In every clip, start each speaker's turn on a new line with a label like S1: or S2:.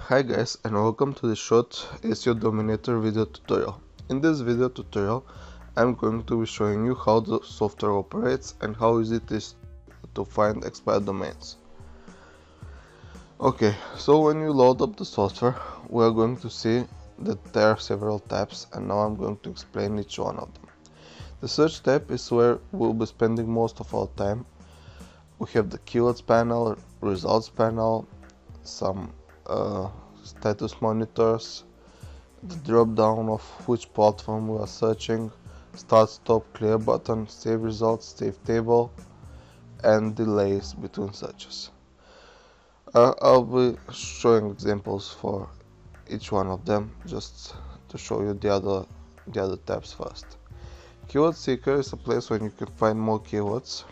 S1: Hi guys, and welcome to the short SEO Dominator video tutorial. In this video tutorial I'm going to be showing you how the software operates and how easy it is to find expired domains. Okay, so when you load up the software we are going to see that there are several tabs, and now I'm going to explain each one of them. The search tab is where we'll be spending most of our time. We have the keywords panel, results panel, some status monitors, the drop down of which platform we are searching, start, stop, clear button, save results, save table, and delays between searches. I'll be showing examples for each one of them just to show you the other tabs first. Keyword Seeker is a place where you can find more keywords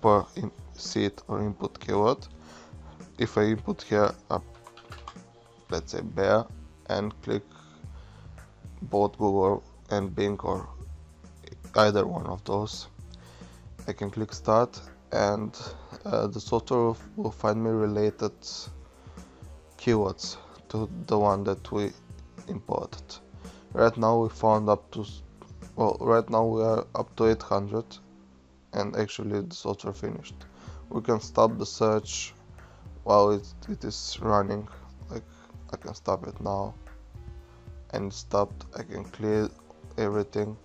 S1: per seed or input keyword. If I input here let's say bear and click both Google and Bing or either one of those, I can click start and the software will find me related keywords to the one that we imported. Right now we found right now we are up to 800, and actually the software finished. We can stop the search while it is running. Like, I can stop it now and it's stopped. I can clear everything,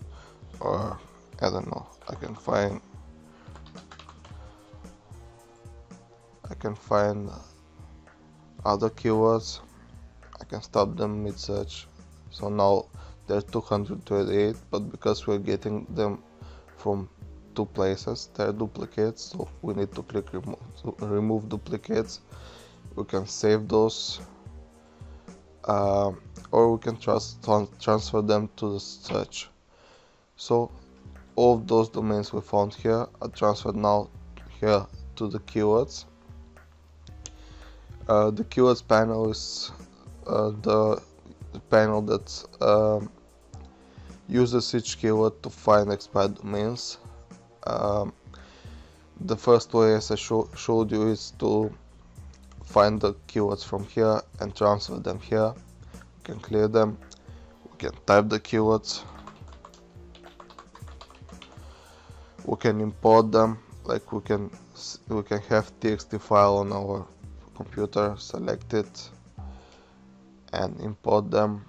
S1: or I don't know, I can find other keywords. I can stop them mid search. So now they're 228, but because we're getting them from two places, they're duplicates, so we need to click remove duplicates. We can save those, or we can transfer them to the search. So all of those domains we found here are transferred now here to the keywords. The keywords panel is the panel that uses each keyword to find expired domains. The first way, as I showed you, is to find the keywords from here and transfer them here. We can clear them, we can type the keywords, we can import them. Like we can have txt file on our computer, select it and import them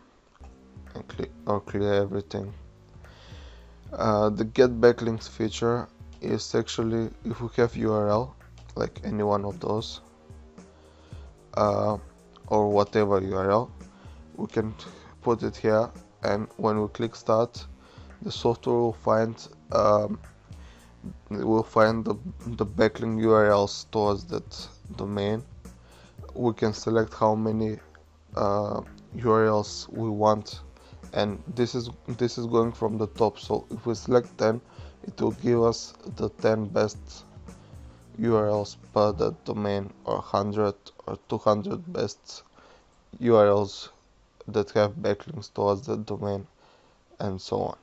S1: and clear everything. The get backlinks feature is actually, if we have URL like any one of those or whatever URL, we can put it here, and when we click start, the software will find the backlink URLs towards that domain. We can select how many URLs we want, and this is going from the top. So if we select 10, it will give us the 10 best URLs per that domain, or 100 or 200 best URLs that have backlinks towards that domain, and so on.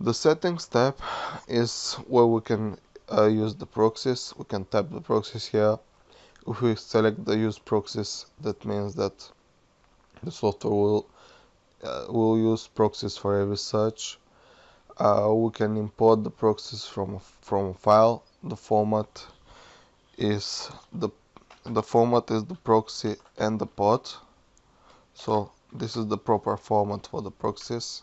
S1: The settings tab is where we can use the proxies. We can tap the proxies here. If we select the use proxies, that means that the software will use proxies for every search. We can import the proxies from a file. The format is the proxy and the port. So this is the proper format for the proxies.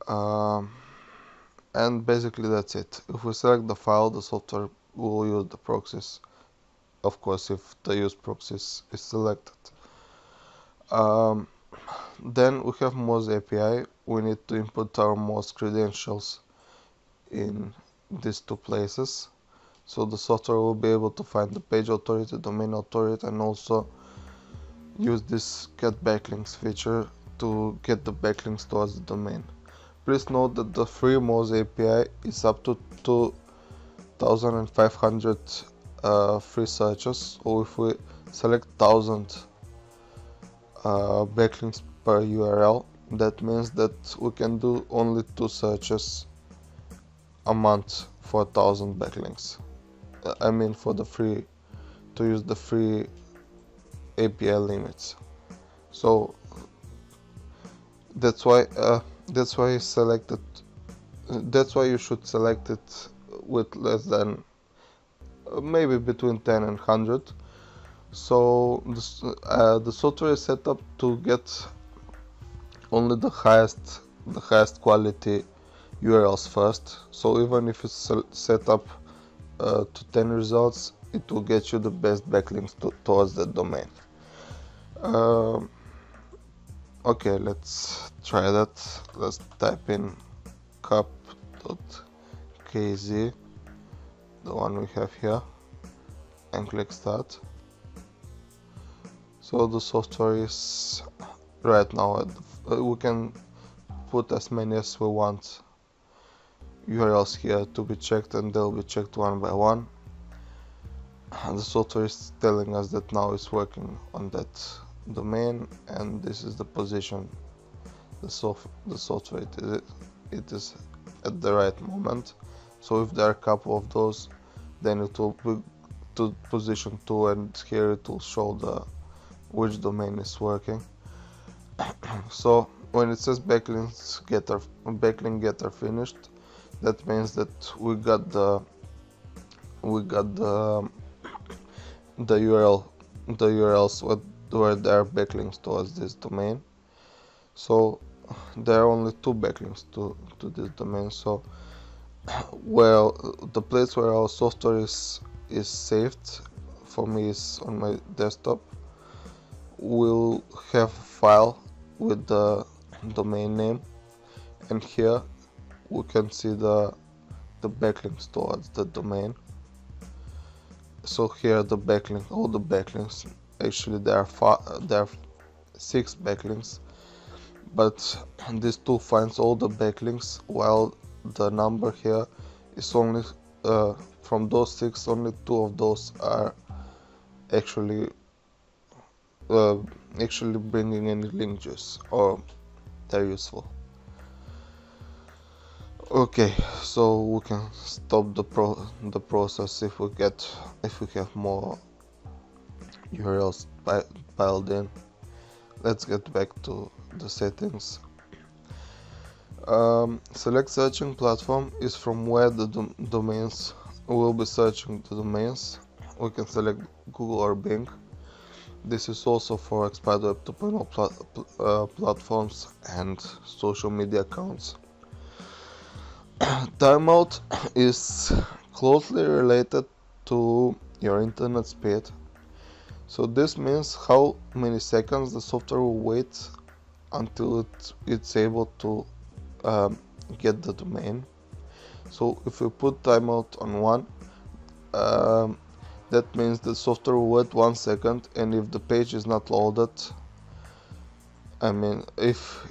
S1: And basically that's it. If we select the file, the software will use the proxies, of course if the use proxies is selected. Then we have Moz API. We need to input our Moz credentials in these two places, so the software will be able to find the page authority, domain authority, and also use this get backlinks feature to get the backlinks towards the domain. Please note that the free Moz API is up to 2,500 free searches. So if we select 1,000 backlinks per URL, that means that we can do only 2 searches a month for 1,000 backlinks. I mean, for the free, to use the free API limits. So that's why selected. That's why you should select it with less than maybe between 10 and 100. So the software is set up to get only the highest quality URLs first. So even if it's set up to 10 results, it will get you the best backlinks towards that domain. Okay, let's try that. Let's type in cup.kz, the one we have here, and click start. So the software is right now we can put as many as we want URLs here to be checked, and they'll be checked one by one. And the software is telling us that now it's working on that domain, and this is the position the software it is at the right moment. So if there are a couple of those, then it will be to position 2, and here it will show which domain is working. So when it says backlink getter finished, that means that we got the URLs where there are backlinks towards this domain. So there are only 2 backlinks to this domain. So well, the place where our software is saved, for me is on my desktop, will have a file with the domain name, and here we can see the backlinks towards the domain. So here the all the backlinks, actually there are 6 backlinks, but this tool finds all the backlinks, while the number here is only from those 6, only 2 of those are actually bringing any link juice, or they're useful. Okay, so we can stop the process if we have more URLs piled in. Let's get back to the settings. Select searching platform is from where the domains will be searching the domains. We can select Google or Bing. This is also for Expired Web 2.0 platforms and social media accounts. Timeout is closely related to your internet speed. So this means how many seconds the software will wait until it's able to get the domain. So if we put timeout on 1, that means the software will wait 1 second, and if the page is not loaded, I mean if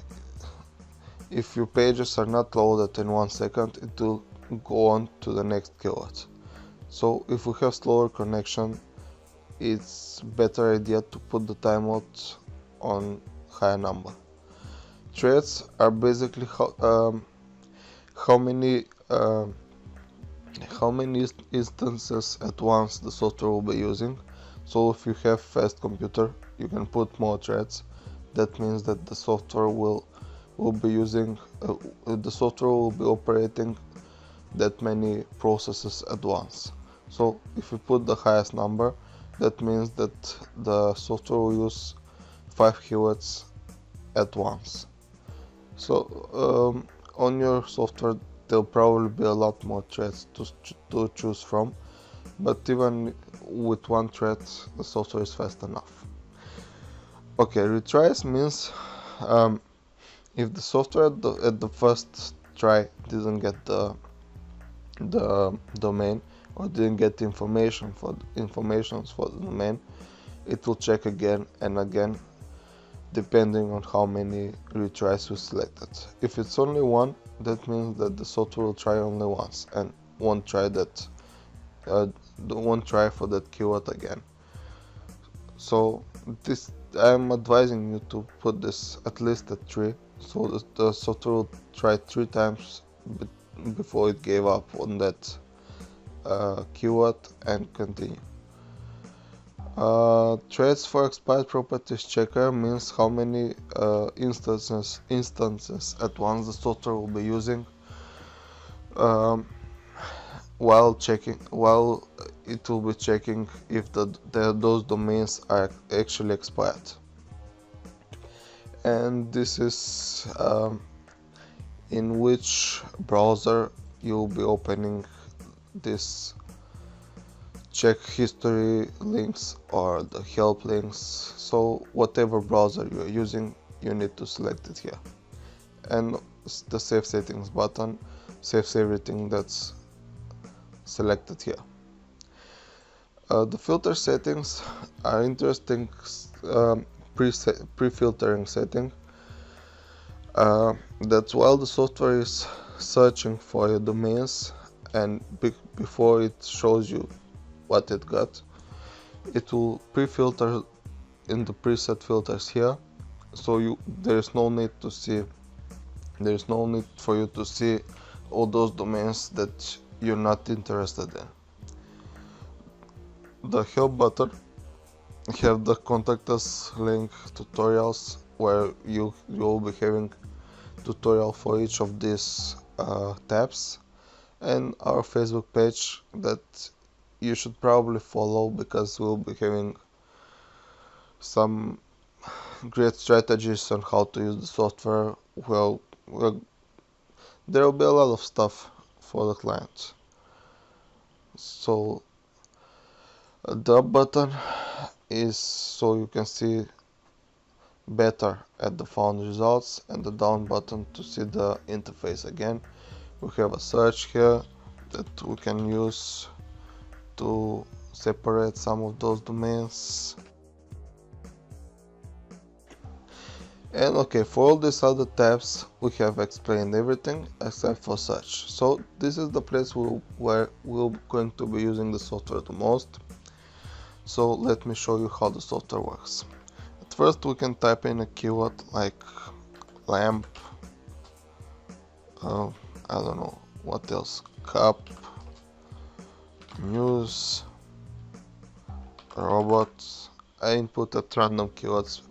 S1: your pages are not loaded in 1 second, it will go on to the next keyword. So if we have slower connection, it's better idea to put the timeout on higher number. Threads are basically how many instances at once the software will be using. So if you have fast computer, you can put more threads. That means that the software will be using the software will be operating that many processes at once. So if you put the highest number, that means that the software will use 5 keywords at once. So on your software there'll probably be a lot more threads to choose from, but even with 1 thread the software is fast enough. Okay, retries means if the software at the first try didn't get the domain, or didn't get information for the domain, it will check again and again, depending on how many retries you selected. If it's only 1, that means that the software will try only once and won't try for that keyword again. So this, I'm advising you to put this at least at 3, so the software will try 3 times before it gave up on that keyword and continue. Threads for expired properties checker means how many instances at once the software will be using um, while it will be checking if those domains are actually expired. And this is in which browser you'll be opening this check history links or the help links. So whatever browser you are using, you need to select it here. And the save settings button saves everything that's selected here. The filter settings are interesting pre-filtering setting. That's while the software is searching for your domains and before it shows you what it got, it will pre-filter in the preset filters here, so there's no need for you to see all those domains that you're not interested in. The help button have the contact us link tutorials where you will be having tutorial for each of these tabs, and our Facebook page that you should probably follow because we'll be having some great strategies on how to use the software. Well, there will be a lot of stuff for the client. So the up button is so you can see better at the found results, and the down button to see the interface again. We have a search here that we can use to separate some of those domains. And okay, for all these other tabs we have explained everything except for search. So this is the place where we're going to be using the software the most. So let me show you how the software works. At first we can type in a keyword like lamp, I don't know what else, cup, news, robots. I input at random keywords.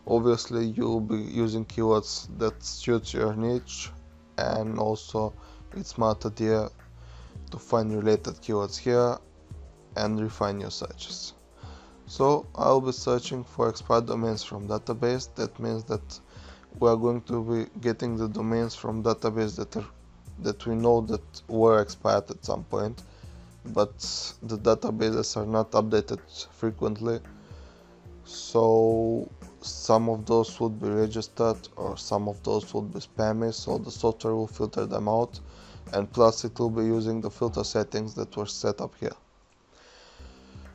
S1: Obviously you'll be using keywords that suits your niche, and also it's smart idea to find related keywords here and refine your searches. So I'll be searching for expired domains from database. That means that we are going to be getting the domains from database that we know that were expired at some point, but the databases are not updated frequently, so some of those would be registered or some of those would be spammy, so the software will filter them out, and plus it will be using the filter settings that were set up here.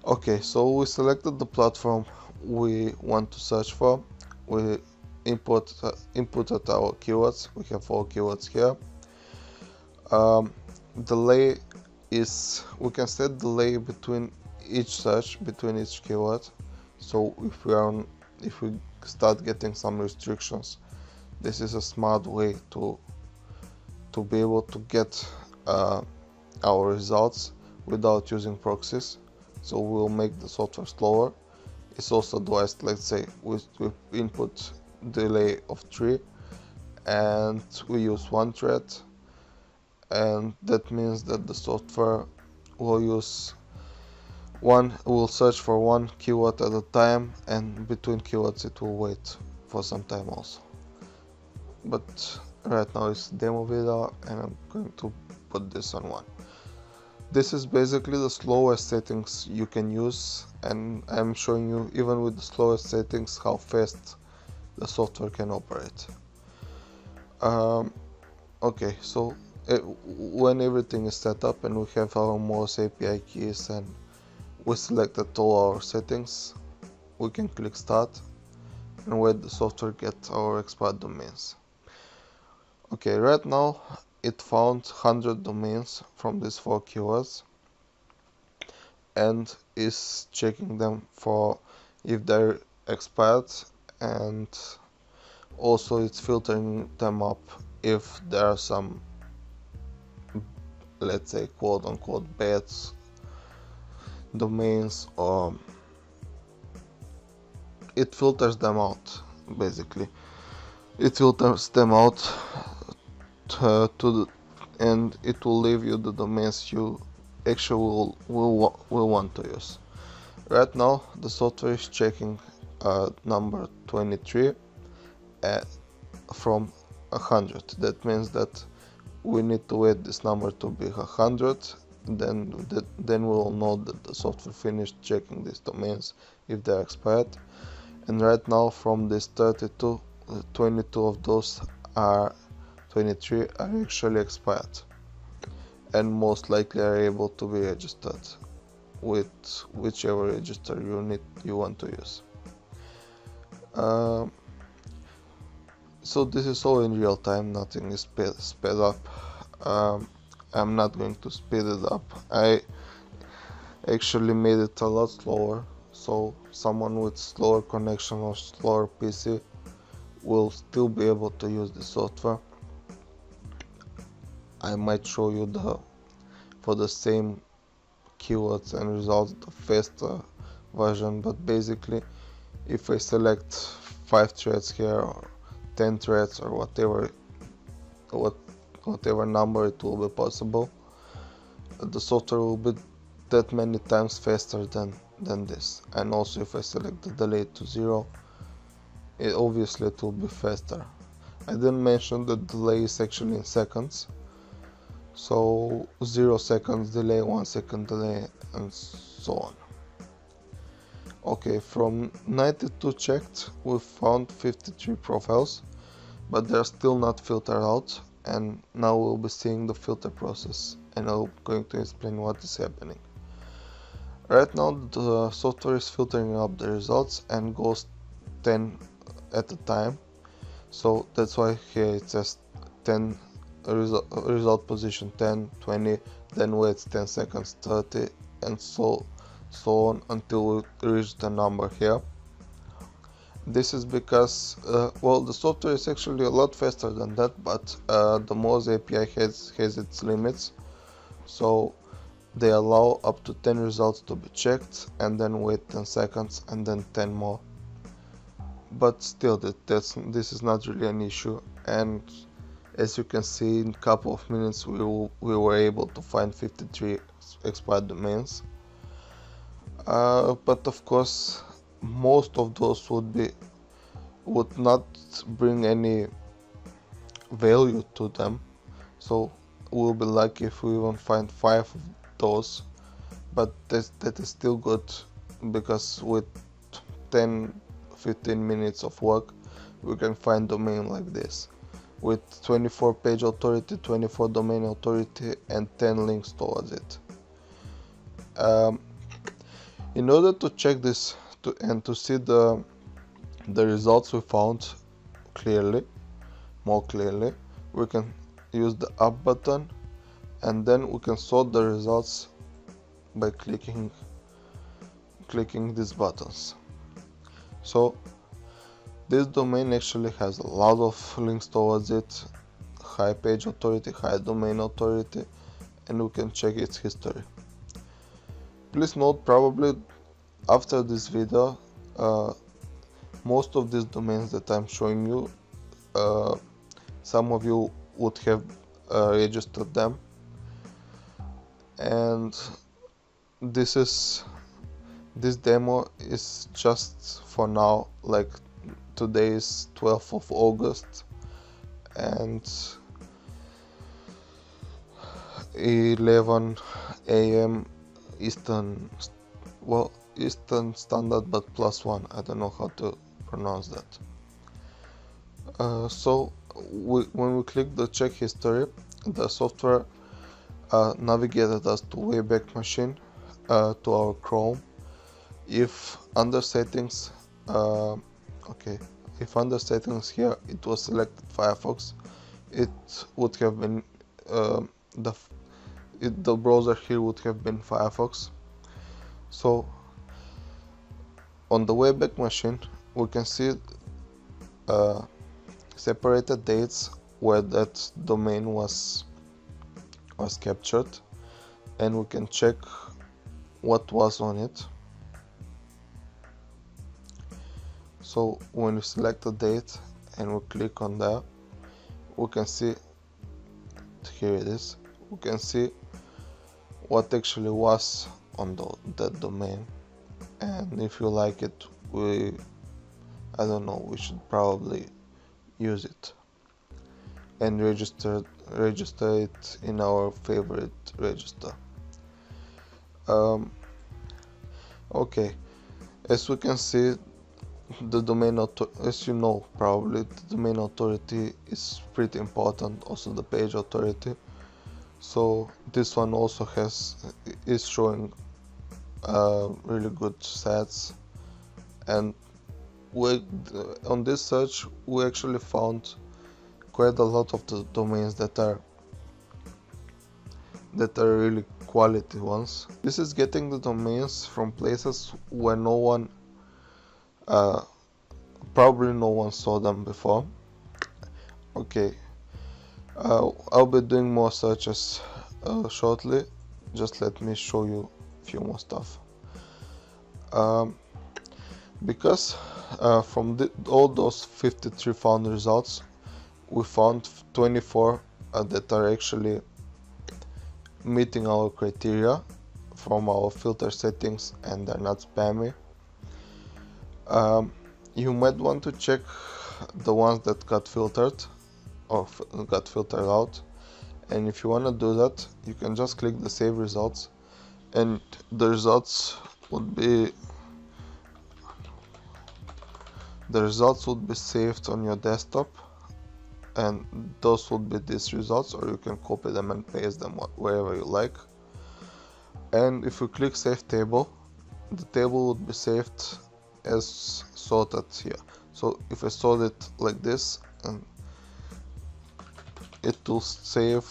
S1: Okay, so we selected the platform we want to search for. We inputted our keywords. We have 4 keywords here. Delay is, we can set delay between each search, between each keyword. So if we start getting some restrictions, this is a smart way to be able to get our results without using proxies. So we'll make the software slower. It's also advised, let's say we input delay of 3 and we use 1 thread, and that means that the software will search for 1 keyword at a time, and between keywords it will wait for some time also. But right now it's demo video and I'm going to put this on 1. This is basically the slowest settings you can use, and I'm showing you even with the slowest settings how fast the software can operate. Okay, so when everything is set up and we have our Morse API keys and we selected all our settings, we can click start and wait the software get our expired domains. Okay, right now it found 100 domains from these 4 keywords and is checking them for if they're expired, and also it's filtering them up if there are some, let's say, quote unquote bad domains or it filters them out. Basically, it filters them out and it will leave you the domains you actually will want to use. Right now the software is checking number 23 from 100. That means that we need to wait this number to be 100, then we'll know that the software finished checking these domains if they're expired. And right now from this 32, 22 of those are 23 are actually expired and most likely are able to be registered with whichever register you want to use. So this is all in real time, nothing is sped up. I'm not going to speed it up. I actually made it a lot slower, so someone with slower connection or slower PC will still be able to use the software. I might show you for the same keywords and results the faster version, but basically if I select 5 threads here or 10 threads or whatever number it will be possible, the software will be that many times faster than this. And also if I select the delay to 0, obviously it will be faster. I didn't mention the delay is actually in seconds, so 0 seconds delay, 1 second delay, and so on. Okay, from 92 checked we found 53 profiles, but they're still not filtered out, and now we'll be seeing the filter process and I'm going to explain what is happening. Right now the software is filtering up the results and goes 10 at a time, so that's why here it says 10 result position 10, 20, then waits 10 seconds, 30, and so on until we reach the number here. This is because well, the software is actually a lot faster than that, but the Moz API has its limits, so they allow up to 10 results to be checked and then wait 10 seconds and then 10 more. But still, this is not really an issue, and as you can see, in a couple of minutes we were able to find 53 expired domains. But of course most of those would not bring any value to them, so we'll be lucky if we even find 5 of those, but that is still good, because with 10-15 minutes of work we can find domain like this with 24 page authority, 24 domain authority, and 10 links towards it. In order to check this and to see the results we found more clearly, we can use the up button, and then we can sort the results by clicking these buttons. So this domain actually has a lot of links towards it, high page authority, high domain authority, and we can check its history. Please note, probably after this video, most of these domains that I'm showing you, some of you would have registered them, and this demo is just for now. Like, today is 12th of August and 11 a.m. Eastern Standard, but +1, I don't know how to pronounce that. So when we click the check history, the software navigated us to Wayback Machine, to our Chrome. If under settings, if under settings here it was selected Firefox, it would have been the browser here would have been Firefox. So on the Wayback Machine we can see separated dates where that domain was captured, and we can check what was on it. So when we select a date and we click on that, we can see, here it is, we can see what actually was on that domain, and if you like it, I don't know, we should probably use it and register it in our favorite register. Okay, as we can see, the domain as you know probably, the domain authority is pretty important, also the page authority. So this one also is showing really good stats, and on this search we actually found quite a lot of the domains that are really quality ones. This is getting the domains from places where probably no one saw them before. Okay, I'll be doing more searches shortly. Just let me show you a few more stuff. Because from all those 53 found results, we found 24 that are actually meeting our criteria from our filter settings and they're not spammy. You might want to check the ones that got filtered or got filtered out, and if you want to do that, you can just click the save results, and the results would be saved on your desktop, and those would be these results, or you can copy them and paste them wherever you like. And if you click save table, the table would be saved as sorted here. So if I sort it like this, and it will save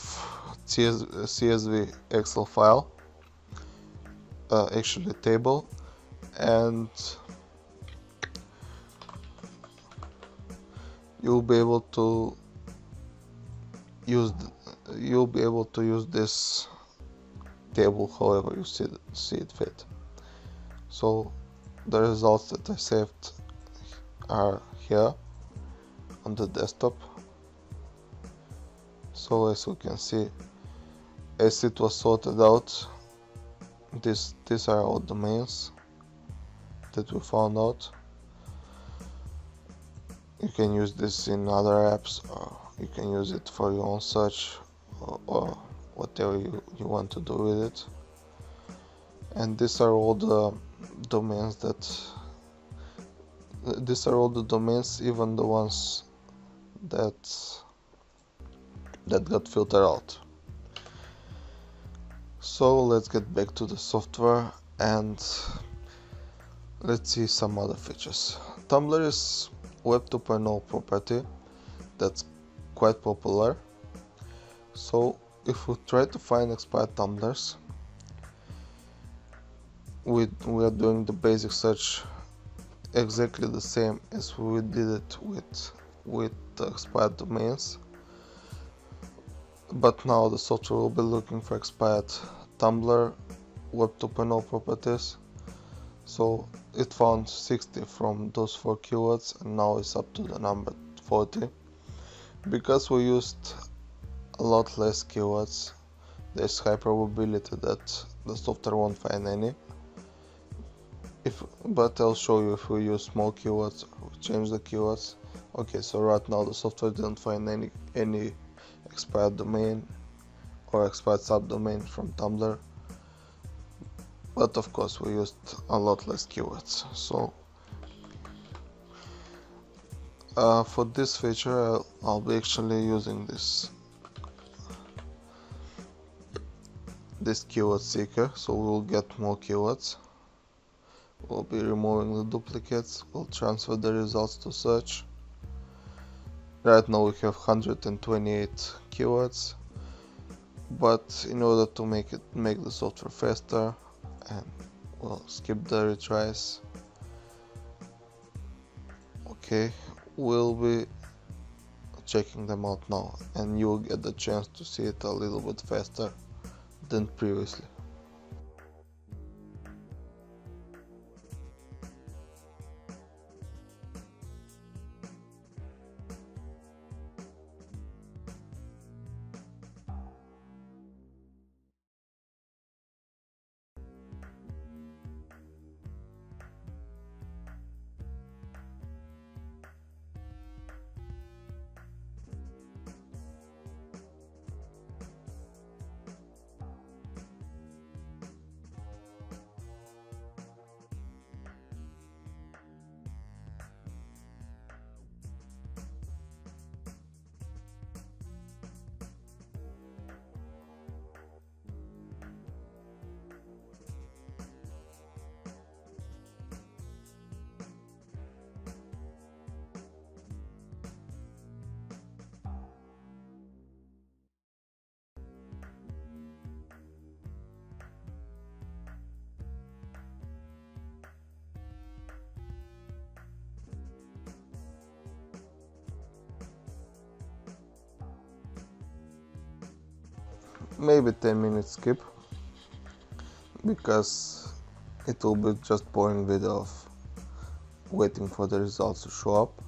S1: CSV Excel file, actually table, and you'll be able to use this table however you see it fit. So the results that I saved are here on the desktop. So as you can see, as it was sorted out, these are all domains that we found out. You can use this in other apps, or you can use it for your own search, or whatever you want to do with it. And these are all the domains even the ones that got filtered out. So let's get back to the software and let's see some other features. Tumblr is Web 2.0 property that's quite popular. So if we try to find expired tumblers, we are doing the basic search exactly the same as we did it with the expired domains, but now the software will be looking for expired Tumblr Web 2.0 properties. So it found 60 from those 4 keywords, and now it's up to the number 40. Because we used a lot less keywords, there's high probability that the software won't find any. But I'll show you if we use small keywords, we change the keywords. Okay, so right now the software didn't find any expired domain or expired subdomain from Tumblr. But of course we used a lot less keywords. So for this feature I'll be actually using this keyword seeker, so we'll get more keywords. We'll be removing the duplicates, we'll transfer the results to search. Right now we have 128 keywords, but in order to make the software faster, and we'll skip the retries. Okay, we'll be checking them out now, and you'll get the chance to see it a little bit faster than previously. maybe 10 minutes skip, because it will be just boring video of waiting for the results to show up.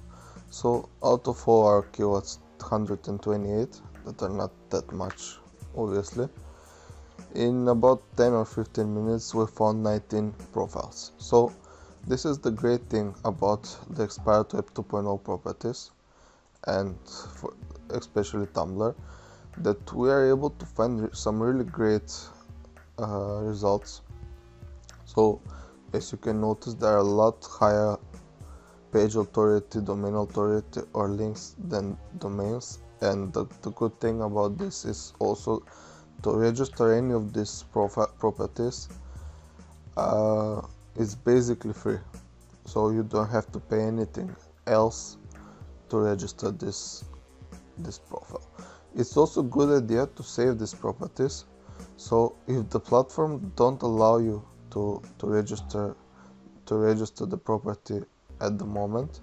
S1: So out of all our keywords, 128 that are not that much, obviously, in about 10 or 15 minutes we found 19 profiles. So this is the great thing about the expired web 2.0 properties, and especially Tumblr, that we are able to find some really great results. So as you can notice, there are a lot higher page authority, domain authority or links than domains, and the good thing about this is also to register any of these properties is basically free, so you don't have to pay anything else to register this profile. It's also a good idea to save these properties, so if the platform don't allow you to register the property at the moment,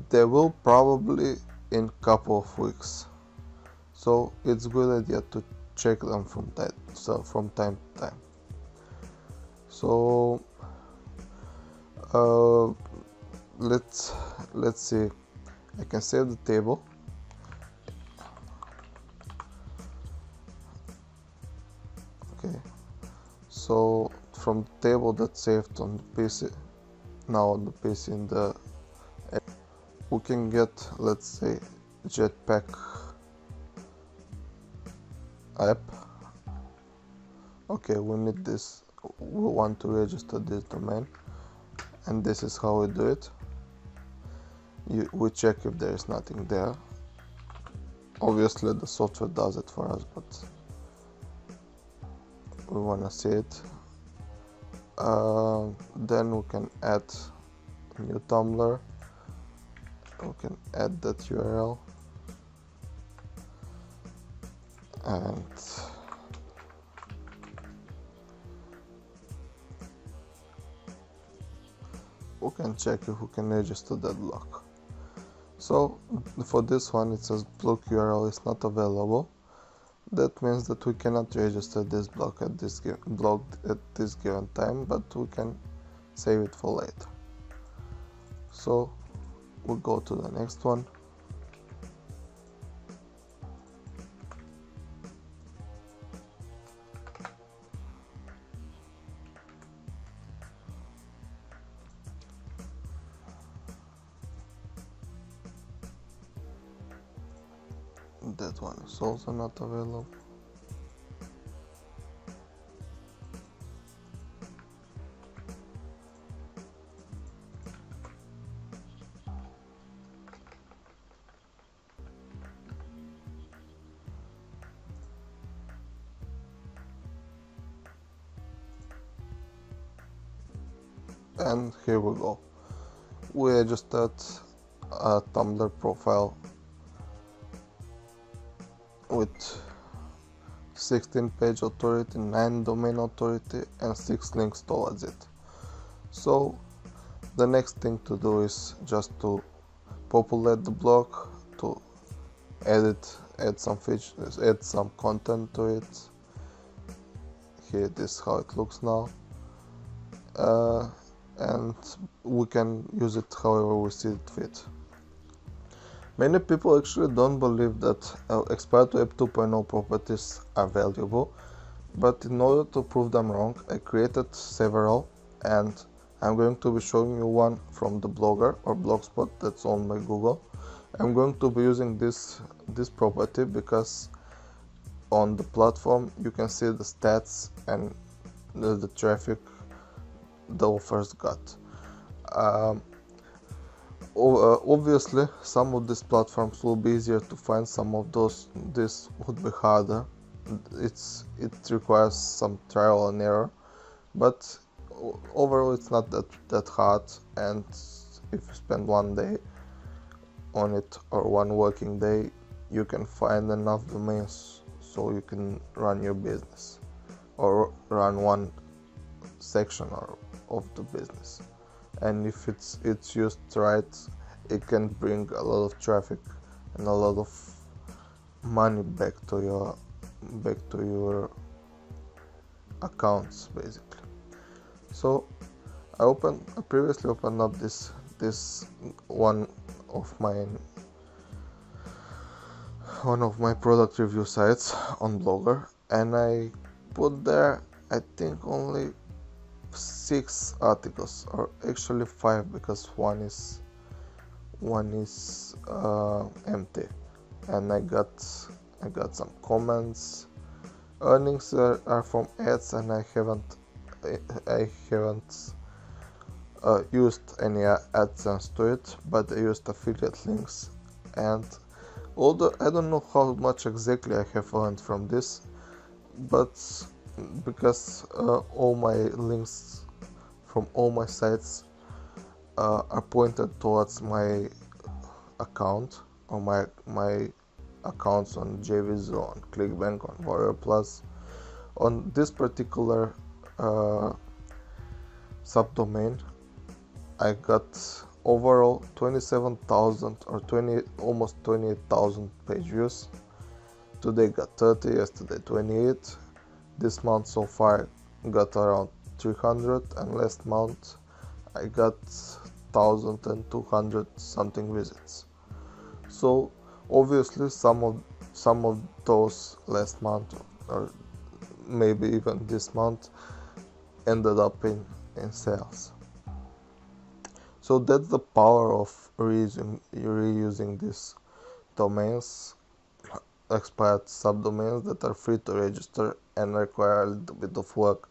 S1: they will probably in couple of weeks, so it's a good idea to check them from time to time. So let's see. I can save the table. Okay, so from the table that's saved on the PC, now on the PC in the we can get, let's say, Jetpack app. Okay, we need this, we want to register this domain, and this is how we do it. We check if there is nothing there. Obviously the software does it for us, but we want to see it. Then we can add a new Tumblr. We can add that URL, and we can check if we can register that block. So for this one it says block URL is not available. That means that we cannot register this block at this given time, but we can save it for later. So we'll go to the next one. That one is also not available. And here we go. We registered a Tumblr profile with 16 page authority, 9 domain authority and 6 links towards it. So the next thing to do is just to populate the blog, to add some features, add some content to it. Here it is how it looks now, and we can use it however we see it fit. Many people actually don't believe that expired web 2.0 properties are valuable, but in order to prove them wrong, I created several, and I'm going to be showing you one from the Blogger or Blogspot that's owned by Google. I'm going to be using this property because on the platform you can see the stats and the traffic the offers got. Obviously some of these platforms will be easier to find, some of this would be harder. It requires some trial and error, but overall it's not that hard, and if you spend one day on it or one working day, you can find enough domains so you can run your business or run one section of the business. And if it's used right, it can bring a lot of traffic and a lot of money back to your accounts basically. So I previously opened up this one of my product review sites on Blogger, and I put there, I think, only 6 articles, or actually 5, because one is empty, and I got some comments. Earnings are from ads, and I haven't used any AdSense to it, but I used affiliate links. And although I don't know how much exactly I have earned from this, but because all my links from all my sites are pointed towards my account, or my accounts on JVZoo, on ClickBank, on Warrior Plus, on this particular subdomain, I got overall 27,000 or almost 28,000 page views. Today got 30, yesterday 28. This month so far got around 300, and last month I got 1,200 something visits. So obviously some of those last month, or maybe even this month, ended up in sales. So that's the power of reusing these domains, expired subdomains that are free to register and require a little bit of work